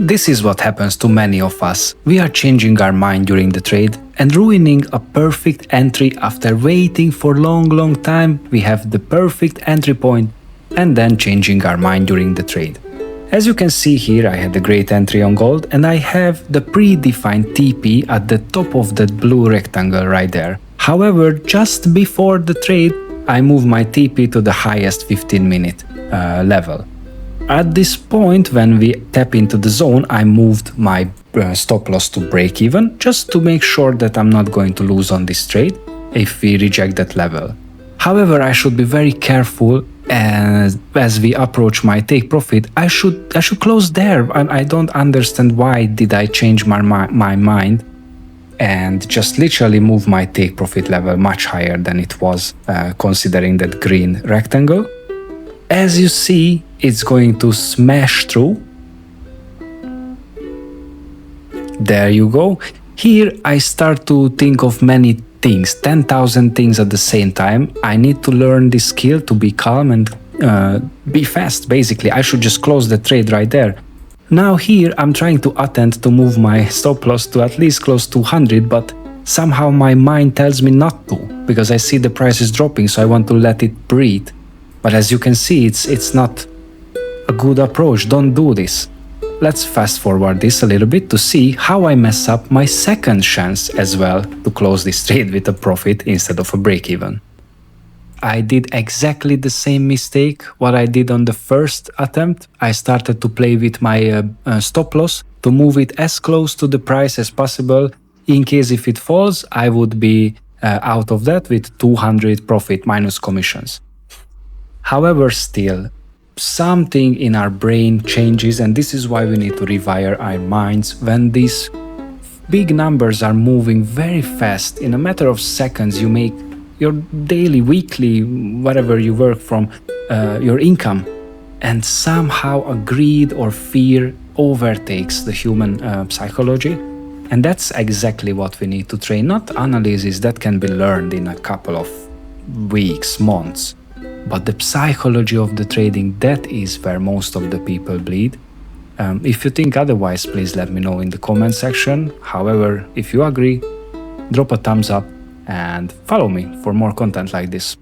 This is what happens to many of us. We are changing our mind during the trade and ruining a perfect entry after waiting for long time. We have the perfect entry point and then changing our mind during the trade. As you can see here, I had a great entry on gold and I have the predefined TP at the top of that blue rectangle right there. However, just before the trade, I move my TP to the highest 15-minute level. At this point, when we tap into the zone, I moved my stop loss to break even, just to make sure that I'm not going to lose on this trade if we reject that level. However, I should be very careful as we approach my take profit. I should close there, and I don't understand why did I change my mind and just literally move my take profit level much higher than it was, considering that green rectangle. As you see, it's going to smash through. There you go. Here I start to think of many things, 10,000 things at the same time. I need to learn this skill to be calm and be fast, basically. I should just close the trade right there. Now here I'm trying to attempt to move my stop loss to at least close to 100, but somehow my mind tells me not to, because I see the price is dropping, so I want to let it breathe. But as you can see, it's not a good approach. Don't do this. Let's fast forward this a little bit to see how I mess up my second chance as well to close this trade with a profit instead of a break even. I did exactly the same mistake what I did on the first attempt. I started to play with my stop loss to move it as close to the price as possible. In case if it falls, I would be out of that with 200 profit minus commissions. However, still, something in our brain changes, and this is why we need to rewire our minds when these big numbers are moving very fast. In a matter of seconds, you make your daily, weekly, whatever you work from, your income, and somehow a greed or fear overtakes the human psychology. And that's exactly what we need to train, not analysis that can be learned in a couple of weeks, months. But the psychology of the trading, that is where most of the people bleed. If you think otherwise, please let me know in the comment section. However, if you agree, drop a thumbs up and follow me for more content like this.